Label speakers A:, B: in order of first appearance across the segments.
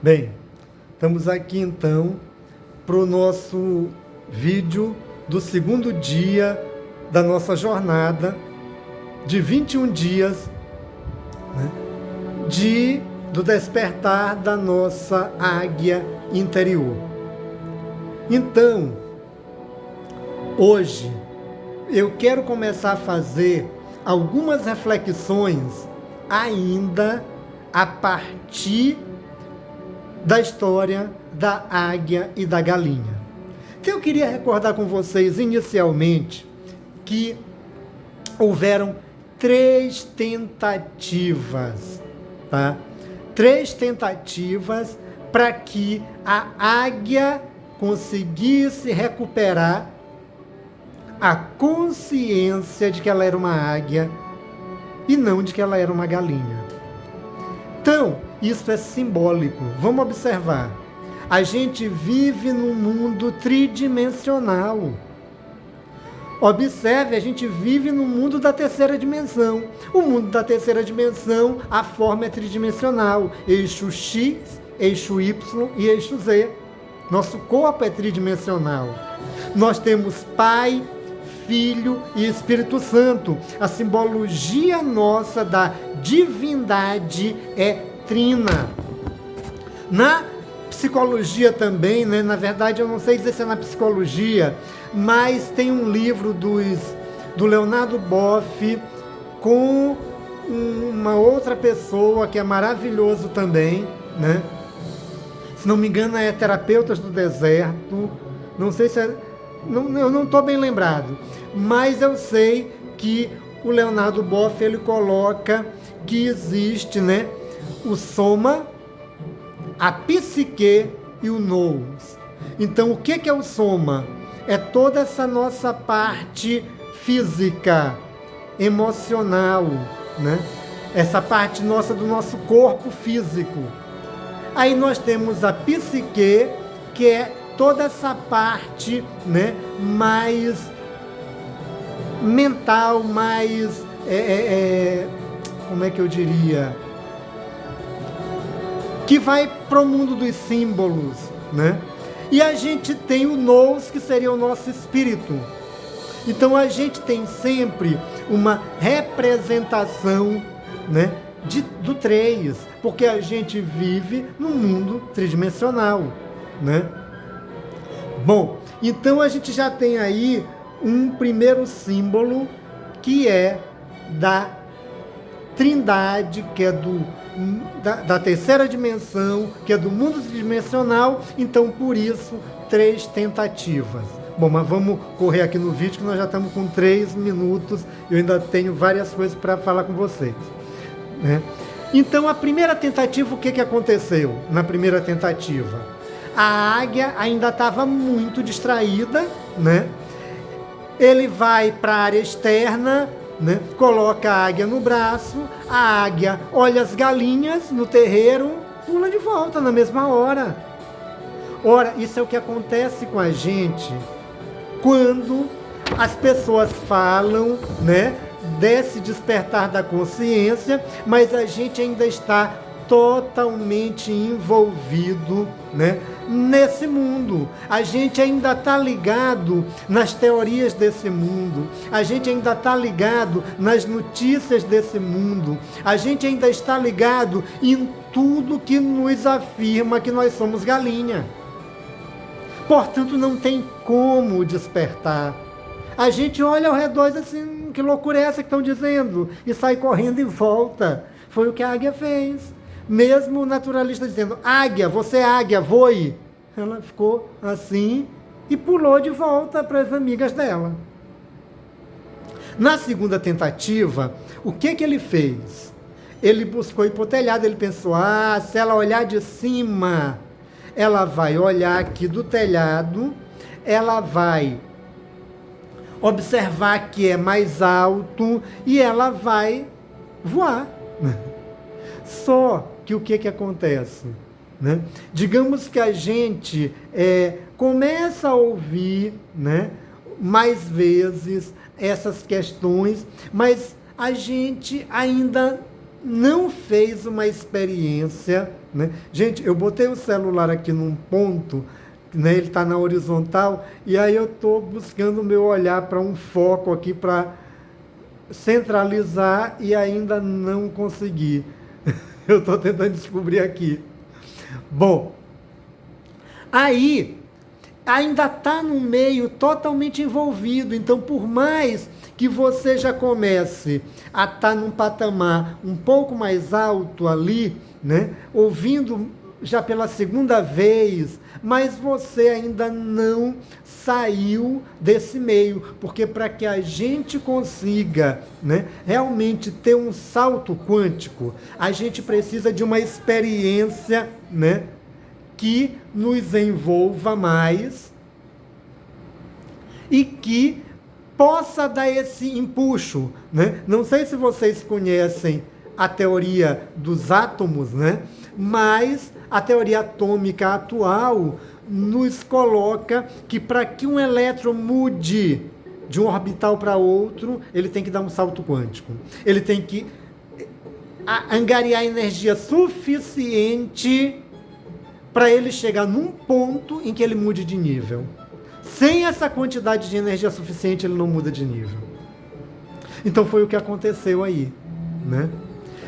A: Bem, estamos aqui então para o nosso vídeo do segundo dia da nossa jornada de 21 dias, né, do despertar da nossa águia interior. Então, hoje eu quero começar a fazer algumas reflexões ainda a partir da história da águia e da galinha. Então eu queria recordar com vocês inicialmente que houveram 3 tentativas, tá? 3 tentativas para que a águia conseguisse recuperar a consciência de que ela era uma águia e não de que ela era uma galinha. Então, isso é simbólico. Vamos observar. A gente vive num mundo tridimensional. Observe, a gente vive no mundo da terceira dimensão. O mundo da terceira dimensão, a forma é tridimensional. Eixo X, eixo Y e eixo Z. Nosso corpo é tridimensional. Nós temos Pai, Filho e Espírito Santo. A simbologia nossa da divindade é trina. Na psicologia também, né? Na verdade eu não sei dizer se é na psicologia, mas tem um livro do Leonardo Boff com uma outra pessoa que é maravilhoso também, né? Se não me engano é Terapeutas do Deserto, não sei se é, eu não estou bem lembrado, mas eu sei que o Leonardo Boff ele coloca que existe, né, o soma, a psique e o nous. Então o que é o soma? É toda essa nossa parte física, emocional, né? Essa parte nossa do nosso corpo físico. Aí nós temos a psique, que é toda essa parte, né, mais mental, mais, como é que eu diria? Que vai para o mundo dos símbolos, né? E a gente tem o nous, que seria o nosso espírito. Então a gente tem sempre uma representação, né, do 3, porque a gente vive num mundo tridimensional, né? Bom, então a gente já tem aí um primeiro símbolo que é da trindade, que é da terceira dimensão, que é do mundo tridimensional. Então, por isso, 3 tentativas. Bom, mas vamos correr aqui no vídeo, que nós já estamos com 3 minutos. Eu ainda tenho várias coisas para falar com vocês, né? Então, a primeira tentativa, o que aconteceu na primeira tentativa? A águia ainda estava muito distraída, né? Ele vai para a área externa, né? Coloca a águia no braço, a águia olha as galinhas no terreiro, pula de volta na mesma hora. Ora, isso é o que acontece com a gente quando as pessoas falam, né, desse despertar da consciência, mas a gente ainda está totalmente envolvido, né, nesse mundo. A gente ainda está ligado nas teorias desse mundo, a gente ainda está ligado nas notícias desse mundo, a gente ainda está ligado em tudo que nos afirma que nós somos galinha. Portanto, não tem como despertar. A gente olha ao redor e diz assim, que loucura é essa que estão dizendo? E sai correndo e volta. Foi o que a águia fez. Mesmo o naturalista dizendo, águia, você é águia, voe. Ela ficou assim e pulou de volta para as amigas dela. Na segunda tentativa, o que ele fez? Ele buscou ir para o telhado, ele pensou, se ela olhar de cima, ela vai olhar aqui do telhado, ela vai observar que é mais alto e ela vai voar. Só que o que acontece? Né? Digamos que a gente começa a ouvir, né, mais vezes essas questões, mas a gente ainda não fez uma experiência, né? Gente, eu botei o celular aqui num ponto, né? Ele está na horizontal, e aí eu estou buscando o meu olhar para um foco aqui para centralizar e ainda não consegui. Eu estou tentando descobrir aqui. Bom, aí ainda está no meio totalmente envolvido. Então, por mais que você já comece a estar num patamar um pouco mais alto ali, né, ouvindo já pela segunda vez, mas você ainda não saiu desse meio, porque para que a gente consiga, né, realmente ter um salto quântico, a gente precisa de uma experiência, né, que nos envolva mais e que possa dar esse empuxo, né? Não sei se vocês conhecem a teoria dos átomos, né? Mas a teoria atômica atual nos coloca que para que um elétron mude de um orbital para outro, ele tem que dar um salto quântico. Ele tem que angariar energia suficiente para ele chegar num ponto em que ele mude de nível. Sem essa quantidade de energia suficiente, ele não muda de nível. Então foi o que aconteceu aí, né?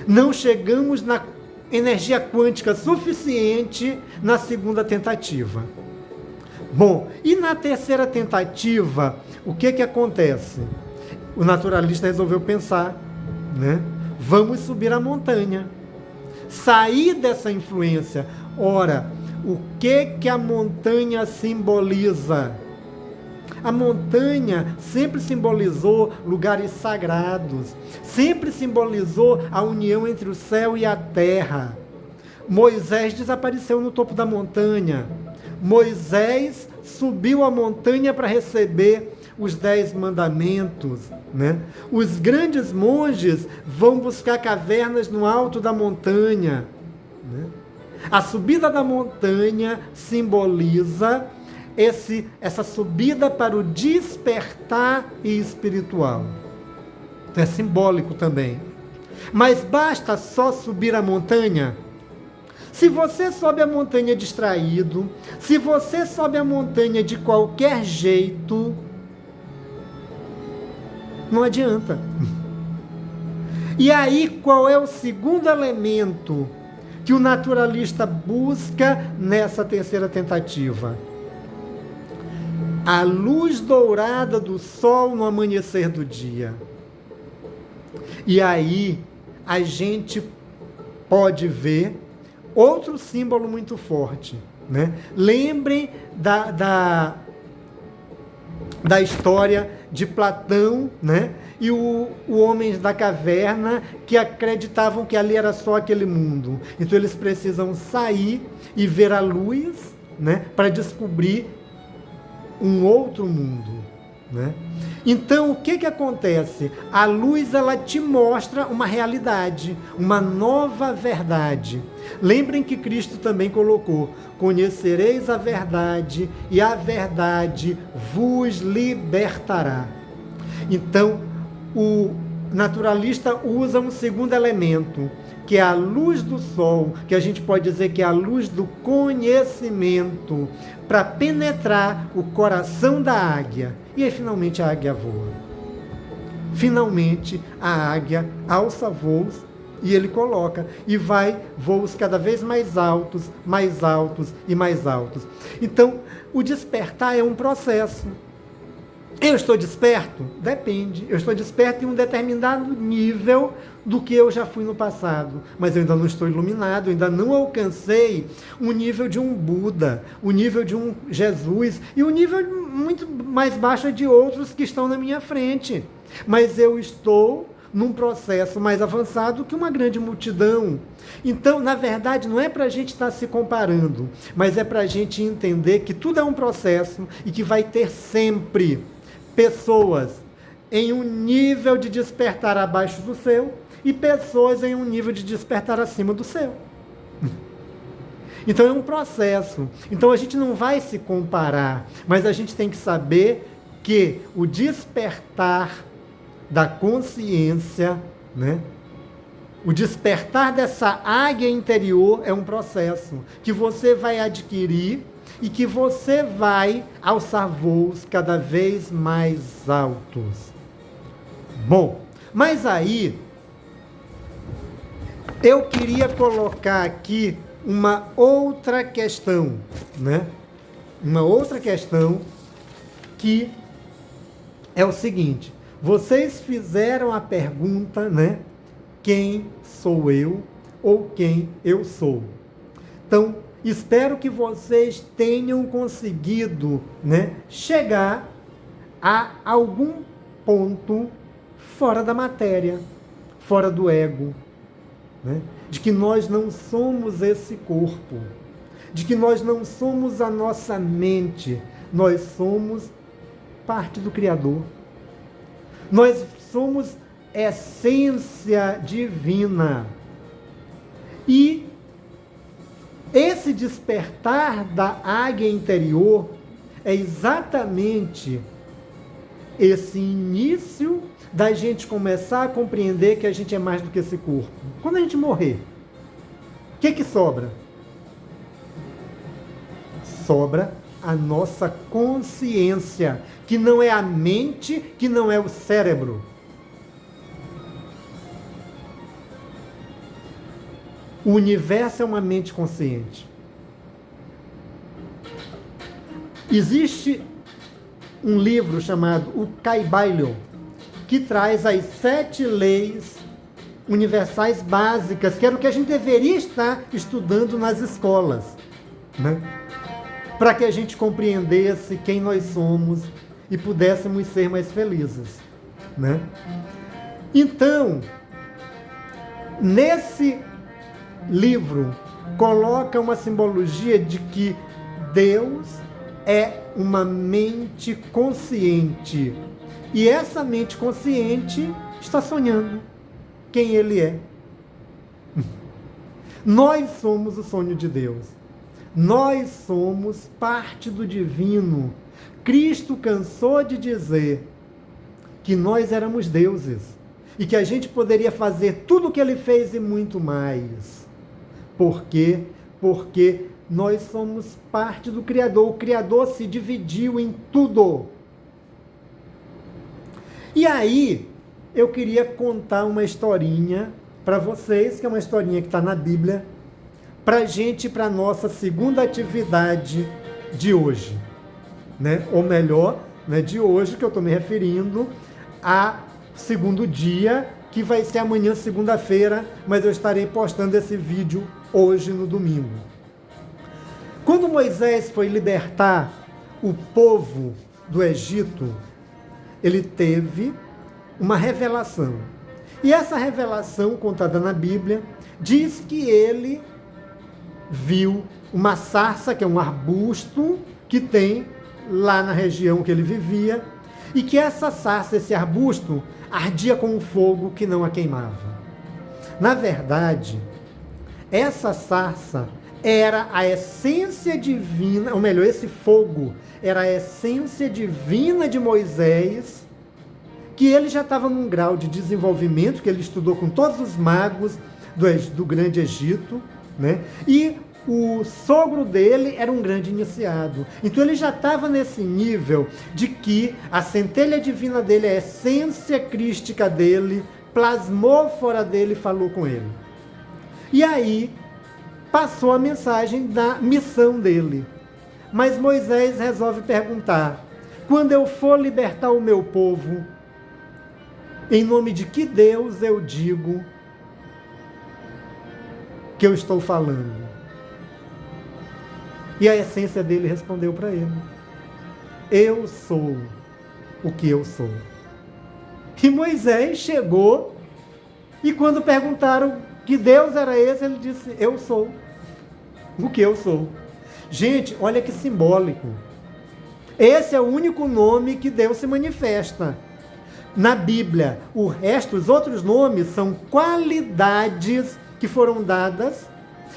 A: Não chegamos na energia quântica suficiente na segunda tentativa. Bom, e na terceira tentativa, o que acontece? O naturalista resolveu pensar, né? Vamos subir a montanha. Sair dessa influência. Ora, o que a montanha simboliza? A montanha sempre simbolizou lugares sagrados, sempre simbolizou a união entre o céu e a terra. Moisés desapareceu no topo da montanha. Moisés subiu a montanha para receber os 10 mandamentos, né? Os grandes monges vão buscar cavernas no alto da montanha, né? A subida da montanha simboliza essa subida para o despertar espiritual. É simbólico também. Mas basta só subir a montanha? Se você sobe a montanha distraído, se você sobe a montanha de qualquer jeito, não adianta. E aí, qual é o segundo elemento que o naturalista busca nessa terceira tentativa? A luz dourada do sol no amanhecer do dia. E aí, a gente pode ver outro símbolo muito forte, né? Lembrem da história de Platão, né? E o homem da caverna, que acreditavam que ali era só aquele mundo. Então eles precisam sair e ver a luz, né? Para descobrir um outro mundo, né? Então, o que acontece? A luz, ela te mostra uma realidade, uma nova verdade. Lembrem que Cristo também colocou: conhecereis a verdade e a verdade vos libertará. Então, o naturalista usa um segundo elemento, que é a luz do sol, que a gente pode dizer que é a luz do conhecimento, para penetrar o coração da águia. E aí, finalmente, a águia voa. Finalmente, a águia alça voos e ele coloca, e vai voos cada vez mais altos e mais altos. Então, o despertar é um processo. Eu estou desperto? Depende. Eu estou desperto em um determinado nível do que eu já fui no passado. Mas eu ainda não estou iluminado, eu ainda não alcancei o nível de um Buda, o nível de um Jesus, e o nível muito mais baixo de outros que estão na minha frente. Mas eu estou num processo mais avançado que uma grande multidão. Então, na verdade, não é para a gente estar se comparando, mas é para a gente entender que tudo é um processo e que vai ter sempre pessoas em um nível de despertar abaixo do seu e pessoas em um nível de despertar acima do seu. Então é um processo. Então a gente não vai se comparar, mas a gente tem que saber que o despertar da consciência, né, O despertar dessa águia interior é um processo que você vai adquirir e que você vai alçar voos cada vez mais altos. Bom, mas aí eu queria colocar aqui uma outra questão, né? Uma outra questão que é o seguinte: vocês fizeram a pergunta, né? Quem sou eu ou quem eu sou? Então, espero que vocês tenham conseguido, né, chegar a algum ponto fora da matéria, fora do ego, né? De que nós não somos esse corpo, de que nós não somos a nossa mente, nós somos parte do Criador. Nós somos essência divina. E esse despertar da águia interior é exatamente esse início da gente começar a compreender que a gente é mais do que esse corpo. Quando a gente morrer, o que sobra? Sobra a nossa consciência, que não é a mente, que não é o cérebro. O universo é uma mente consciente. Existe um livro chamado o Kybalion, que traz as 7 leis universais básicas, que era o que a gente deveria estar estudando nas escolas, né? Para que a gente compreendesse quem nós somos e pudéssemos ser mais felizes, né? Então, nesse livro, coloca uma simbologia de que Deus é uma mente consciente. E essa mente consciente está sonhando quem Ele é. Nós somos o sonho de Deus. Nós somos parte do divino. Cristo cansou de dizer que nós éramos deuses e que a gente poderia fazer tudo o que Ele fez e muito mais. Por quê? Porque nós somos parte do Criador. O Criador se dividiu em tudo. E aí, eu queria contar uma historinha para vocês, que é uma historinha que está na Bíblia, para a gente, para a nossa segunda atividade de hoje, né? Ou melhor, né, de hoje, que eu estou me referindo a segundo dia, que vai ser amanhã, segunda-feira, mas eu estarei postando esse vídeo hoje, no domingo. Quando Moisés foi libertar o povo do Egito, ele teve uma revelação. E essa revelação, contada na Bíblia, diz que ele viu uma sarça, que é um arbusto que tem lá na região que ele vivia, e que essa sarça, esse arbusto, ardia com um fogo que não a queimava. Na verdade, essa sarça era a essência divina, ou melhor, esse fogo era a essência divina de Moisés, que ele já estava num grau de desenvolvimento, que ele estudou com todos os magos do Grande Egito, né? E o sogro dele era um grande iniciado. Então ele já estava nesse nível de que a centelha divina dele, a essência crística dele, plasmou fora dele e falou com ele. E aí passou a mensagem da missão dele. Mas Moisés resolve perguntar: quando eu for libertar o meu povo, em nome de que Deus eu digo que eu estou falando? E a essência dele respondeu para ele: eu sou o que eu sou. E Moisés chegou, e quando perguntaram que Deus era esse, ele disse: eu sou o que eu sou. Gente, olha que simbólico. Esse é o único nome que Deus se manifesta na Bíblia. O resto, os outros nomes, são qualidades que foram dadas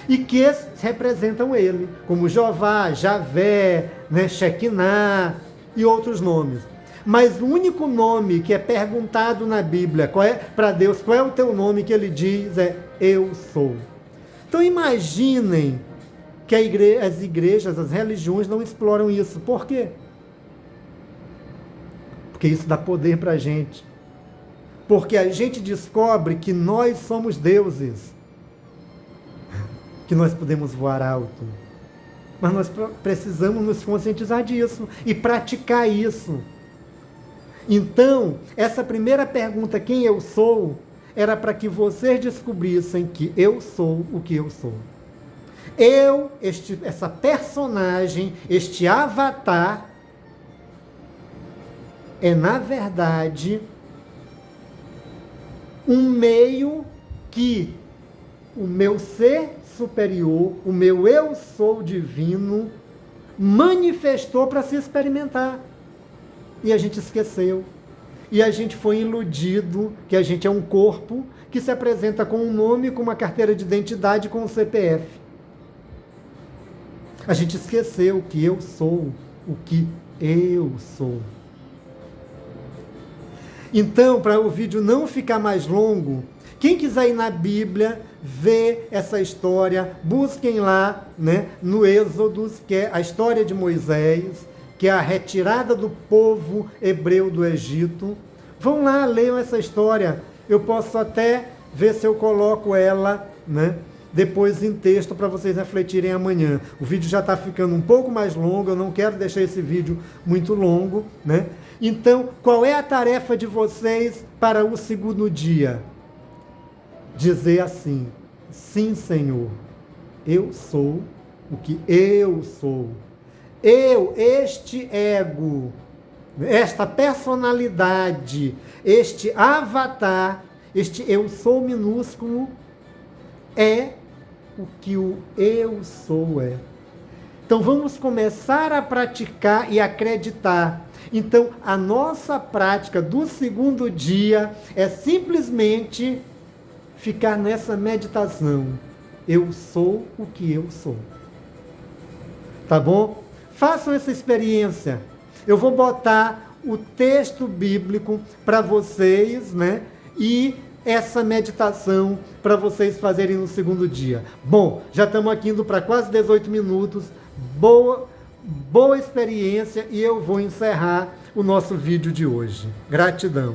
A: e que representam ele, como Jeová, Javé, né, Shekinah e outros nomes. Mas o único nome que é perguntado na Bíblia para Deus, qual é o teu nome, que ele diz é eu sou. Então imaginem que as igrejas, as religiões não exploram isso. Por quê? Porque isso dá poder para a gente. Porque a gente descobre que nós somos deuses. Que nós podemos voar alto. Mas nós precisamos nos conscientizar disso e praticar isso. Então, essa primeira pergunta, quem eu sou, era para que vocês descobrissem que eu sou o que eu sou. Essa personagem, este avatar, é, na verdade, um meio que o meu ser superior, o meu eu sou divino, manifestou para se experimentar. E a gente esqueceu. E a gente foi iludido que a gente é um corpo que se apresenta com um nome, com uma carteira de identidade, com um CPF. A gente esqueceu que eu sou o que eu sou. Então, para o vídeo não ficar mais longo, quem quiser ir na Bíblia, ver essa história, busquem lá, né, no Êxodo, que é a história de Moisés, que é a retirada do povo hebreu do Egito. Vão lá, leiam essa história. Eu posso até ver se eu coloco ela, né, depois em texto para vocês refletirem amanhã. O vídeo já está ficando um pouco mais longo, eu não quero deixar esse vídeo muito longo, né? Então, qual é a tarefa de vocês para o segundo dia? Dizer assim: sim, Senhor, eu sou o que eu sou. Eu, este ego, esta personalidade, este avatar, este eu sou minúsculo, é o que o eu sou é. Então vamos começar a praticar e acreditar. Então a nossa prática do segundo dia é simplesmente ficar nessa meditação. Eu sou o que eu sou. Tá bom? Façam essa experiência. Eu vou botar o texto bíblico para vocês, né? E essa meditação para vocês fazerem no segundo dia. Bom, já estamos aqui indo para quase 18 minutos. Boa experiência, e eu vou encerrar o nosso vídeo de hoje. Gratidão.